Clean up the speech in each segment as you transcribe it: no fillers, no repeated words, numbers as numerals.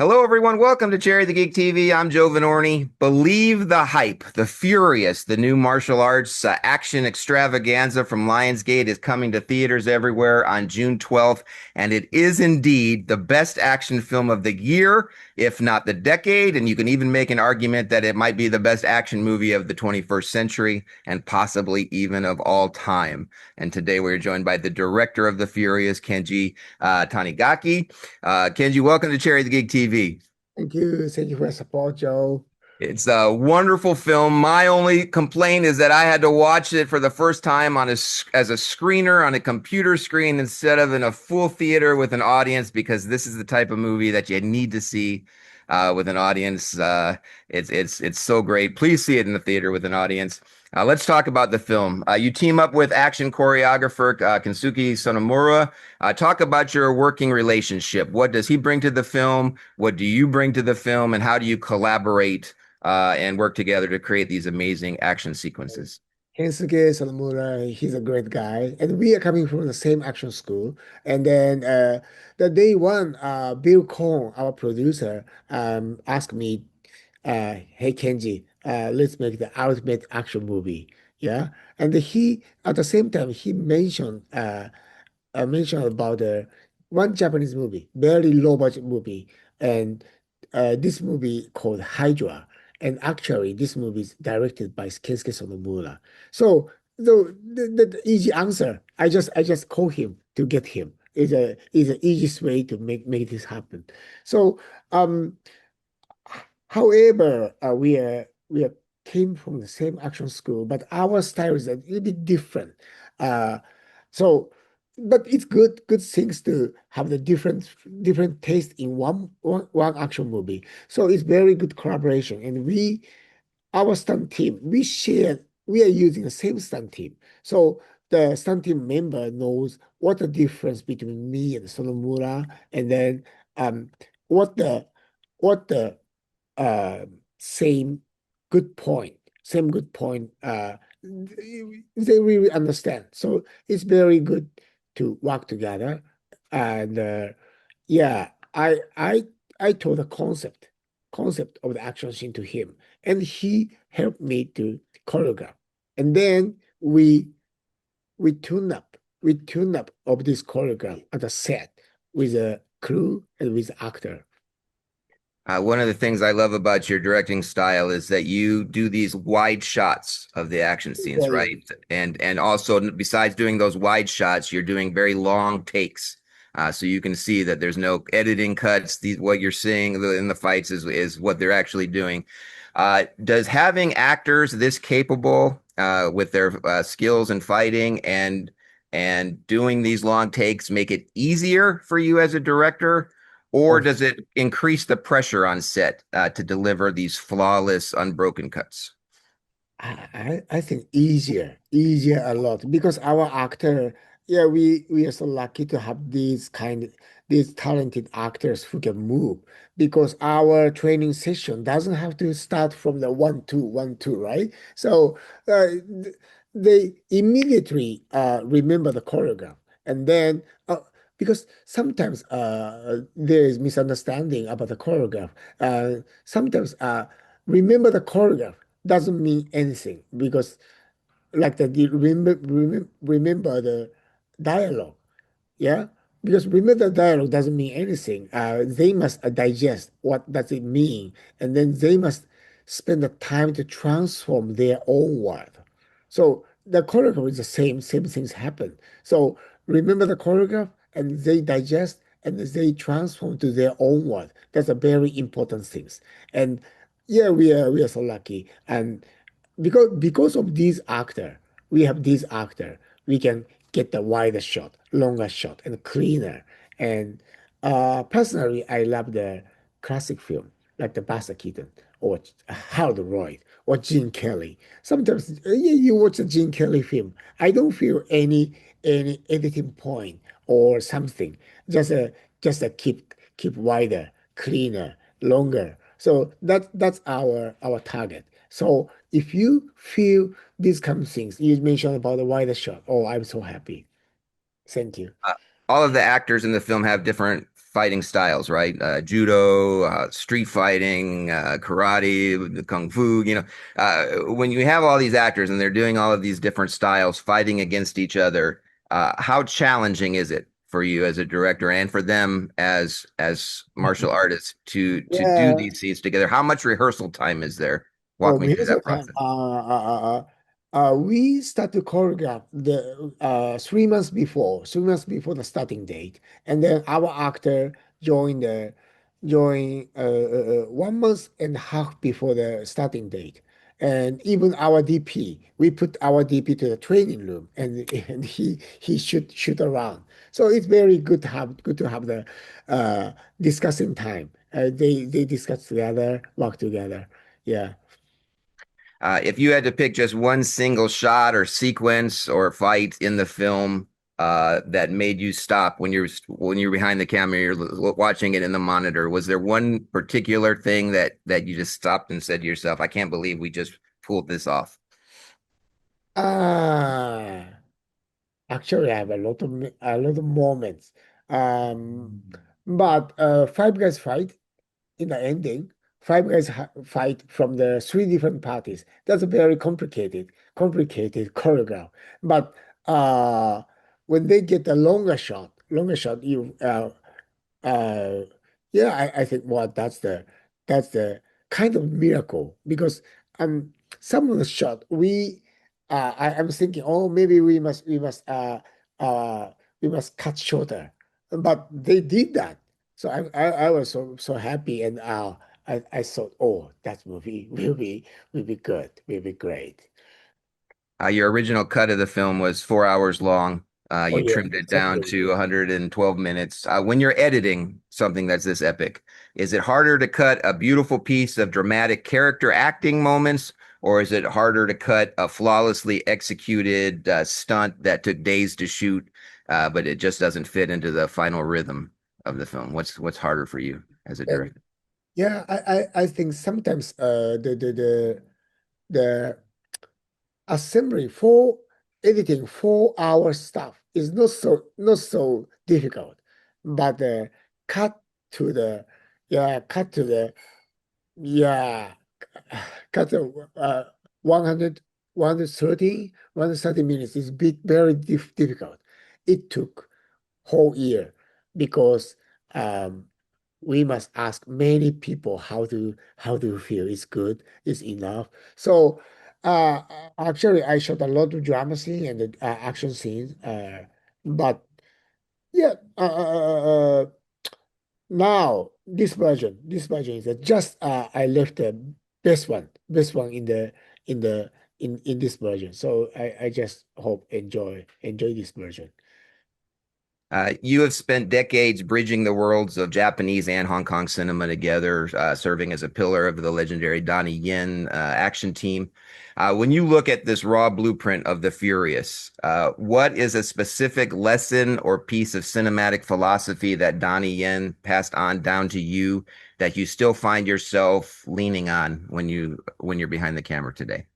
Hello, everyone. Welcome to Cherry the Geek TV. I'm Joe Vanourney. Believe the hype. The Furious, the new martial arts action extravaganza from Lionsgate, is coming to theaters everywhere on June 12th. And it is indeed the best action film of the year, if not the decade. And you can even make an argument that it might be the best action movie of the 21st century and possibly even of all time. And today we're joined by the director of The Furious, Kenji Tanigaki. Kenji, welcome to Cherry the Geek TV. Thank you. Thank you for your support, Joe. It's a wonderful film. My only complaint is that I had to watch it for the first time as a screener on a computer screen instead of in a full theater with an audience, because this is the type of movie that you need to see with an audience. It's so great. Please see it in the theater with an audience. Let's talk about the film. You team up with action choreographer Kensuke Sonomura. Talk about your working relationship. What does he bring to the film? What do you bring to the film? And how do you collaborate and work together to create these amazing action sequences? Kensuke Sonomura, he's a great guy. And we are coming from the same action school. And then the day one, Bill Cohn, our producer, asked me, hey, Kenji, let's make the ultimate action movie. Yeah. And at the same time, he mentioned about one Japanese movie, very low budget movie, and this movie called Hydra. And actually, this movie is directed by Kensuke Sonomura. So the easy answer, I just call him to get him. Is the easiest way to make this happen. So however, we are came from the same action school, but our style is a little bit different. Uh, so, but it's good things to have the different taste in one action movie. So it's very good collaboration, and our stunt team we are using the same stunt team. So the stunt team member knows what the difference between me and Sonomura, and then um what the uh, same same good point. They really understand. So it's very good to work together. And yeah, I told the concept of the action scene to him, and he helped me to choreograph. And then we tune up of this choreograph at the set with a crew and with actor. One of the things I love about your directing style is that you do these wide shots of the action scenes, Yeah, right? And also, besides doing those wide shots, you're doing very long takes. So you can see that there's no editing cuts. What you're seeing in the fights is what they're actually doing. Does having actors this capable with their skills in fighting and doing these long takes make it easier for you as a director? Or yeah. does it increase the pressure on set to deliver these flawless, unbroken cuts? I think easier a lot because our actor, yeah, we are so lucky to have these talented actors who can move because our training session doesn't have to start from the 1 2 1 2, right? So they immediately remember the choreograph, and then because sometimes there is misunderstanding about the choreograph. Sometimes remember the choreograph doesn't mean anything because like remember the dialogue, yeah, because remember the dialogue doesn't mean anything. They must digest what does it mean, and then they must spend the time to transform their own world. So the choreograph is the same things happen. So remember the choreograph and they digest and they transform to their own world. That's a very important things. And yeah, we are so lucky. And because of these actor, we have these actor, we can get the wider shot, longer shot, and cleaner. And personally, I love the classic film, like the Buster Keaton or Harold Lloyd or Gene Kelly. Sometimes you watch a Gene Kelly film, I don't feel any editing point or something. Just a keep wider, cleaner, longer. So that's our target. So if you feel these kind of things, you mentioned about the wider shot. Oh, I'm so happy. Thank you. Uh, all of the actors in the film have different fighting styles, right? Judo, street fighting, karate, kung fu. When you have all these actors and they're doing all of these different styles, fighting against each other, how challenging is it for you as a director and for them as martial artists to do Yeah. these scenes together? How much rehearsal time is there? Oh, Walk me through rehearsal that time. process. We start to choreograph the 3 months before, 3 months before the starting date, and then our actor join 1 month and a half before the starting date, and even our DP, we put our DP to the training room, and he shoot around. So it's very good to have the discussing time. They discuss together, work together. Yeah. If you had to pick just one single shot or sequence or fight in the film that made you stop when you're behind the camera, you're watching it in the monitor, was there one particular thing that you just stopped and said to yourself, "I can't believe we just pulled this off"? Ah, actually, I have a lot of moments. Um, but Five Guys fight in the ending. Five Guys fight from the three different parties. That's a very complicated choreograph. But when they get a longer shot, Uh, yeah, I think well that's the kind of miracle because some of the shot I am thinking oh maybe we must cut shorter, but they did that, so I was so happy and I thought oh that movie will be good, will be great. Your original cut of the film was 4 hours long. Oh You yeah, trimmed it down exactly. to 112 minutes. When you're editing something that's this epic, is it harder to cut a beautiful piece of dramatic character acting moments, or is it harder to cut a flawlessly executed stunt that took days to shoot, but it just doesn't fit into the final rhythm of the film? What's harder for you as a And director? yeah, I think sometimes the assembly for editing 4 hour stuff is not so difficult, but cut to the cut to the yeah cut to 100 130 minutes is very difficult. It took whole year because um, we must ask many people how do you feel it's good, it's enough. So uh, actually, I shot a lot of drama scene and the action scenes, but yeah, now this version is just I left the best one in the in this version. So I just hope enjoy this version. You have spent decades bridging the worlds of Japanese and Hong Kong cinema together, serving as a pillar of the legendary Donnie Yen action team. When you look at this raw blueprint of the Furious, what is a specific lesson or piece of cinematic philosophy that Donnie Yen passed on down to you that you still find yourself leaning on when you're behind the camera today?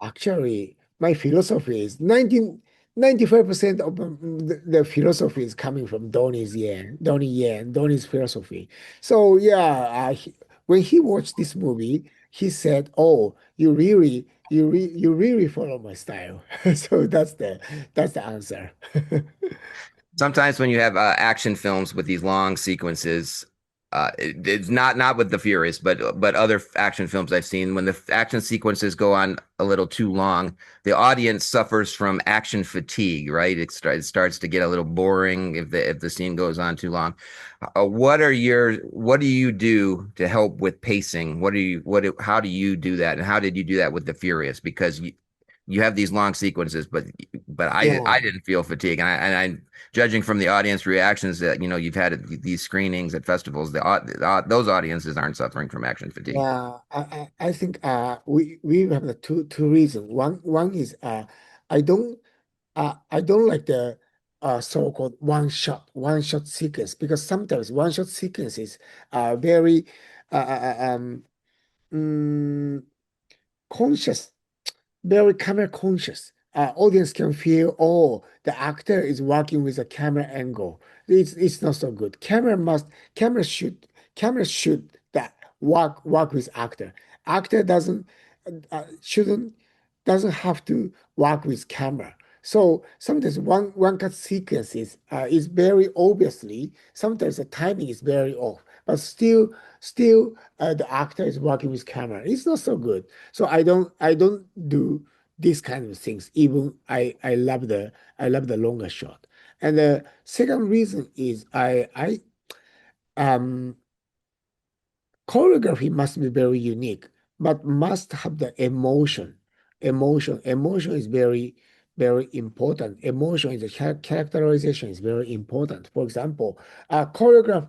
Actually, my philosophy is 95% of the philosophy is coming from Donnie's philosophy. So yeah, when he watched this movie, he said, "Oh, you really follow my style." So that's the answer. Sometimes when you have action films with these long sequences, it's not with the Furious, but other action films I've seen, when the action sequences go on a little too long, the audience suffers from action fatigue, right? It starts to get a little boring if the scene goes on too long. What do you do to help with pacing? How do you do that? And how did you do that with the Furious? Because you have these long sequences, but I Yeah. didn't feel fatigue, and I judging from the audience reactions that you've had at these screenings at festivals, those audiences aren't suffering from action fatigue. Yeah, I think we have the two reasons. One is I don't like the so-called one shot sequence because sometimes one shot sequences are very uh, uh, uh, um, mm, conscious, very camera conscious. audience can feel, oh, the actor is working with a camera angle. It's not so good. Camera should camera should that work with actor. Actor shouldn't doesn't have to work with camera. So sometimes one cut sequence is very obviously, sometimes the timing is very off, but still the actor is working with camera. It's not so good. So I don't do these kind of things. Even I love the longer shot. And the second reason is I um choreography must be very unique, but must have the emotion. Emotion is very important. Emotion is the characterization is very important. For example, choreograph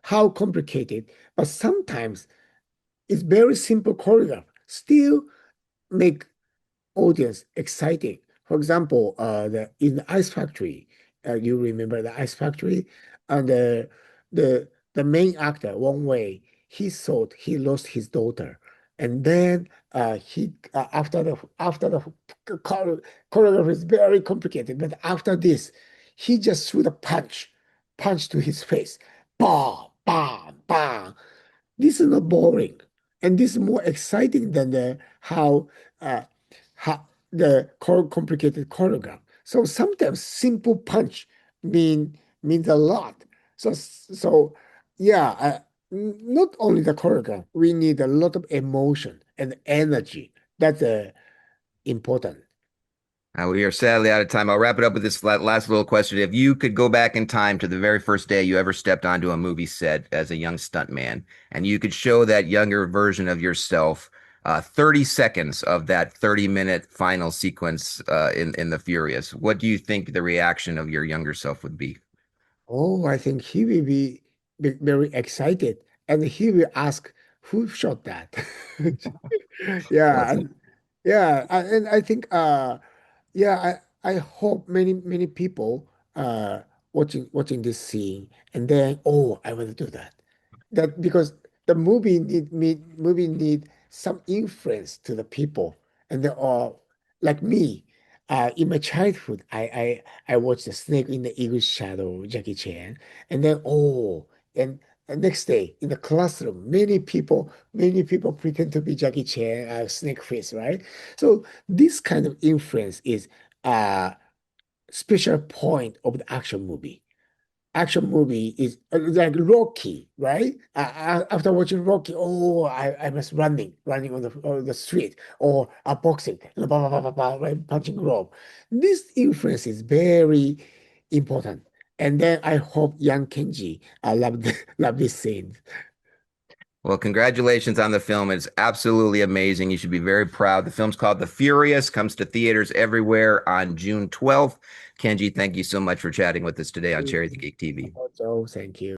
how complicated, but sometimes it's very simple choreograph still make audience exciting. For example, in the Ice Factory, you remember the Ice Factory, and the main actor Wang Wei, he thought he lost his daughter, and then he after the choreography is very complicated, but after this, he just threw the punch to his face, bam, bam, bam. This is not boring, and this is more exciting than the uh, how the complicated choreograph. So sometimes simple punch means a lot. So yeah, not only the choreograph, we need a lot of emotion and energy. That's important. We are sadly out of time. I'll wrap it up with this last little question. If you could go back in time to the very first day you ever stepped onto a movie set as a young stuntman, and you could show that younger version of yourself 30 seconds of that 30-minute final sequence in The Furious, what do you think the reaction of your younger self would be? Oh, I think he will be very excited, and he will ask, "Who shot that?" Well, Yeah, it's and yeah, and I think yeah, I hope many people watching this scene, and then, oh, I want to do that. That because the movie need some influence to the people, and they are like me. In my childhood, I watched The Snake in the Eagle's Shadow, Jackie Chan, and then, oh, and the next day in the classroom, many people pretend to be Jackie Chan, Snake Face, right? So this kind of influence is a special point of the action movie is like Rocky, right? After watching Rocky, oh, I was running on the street, or boxing, blah, blah, blah, blah, blah, right? Punching rope. This influence is very important. And then I hope young Kenji love love this scene. Well, congratulations on the film. It's absolutely amazing. You should be very proud. The film's called The Furious, comes to theaters everywhere on June 12th. Kenji, thank you so much for chatting with us today on Cherry the Geek TV. So thank you.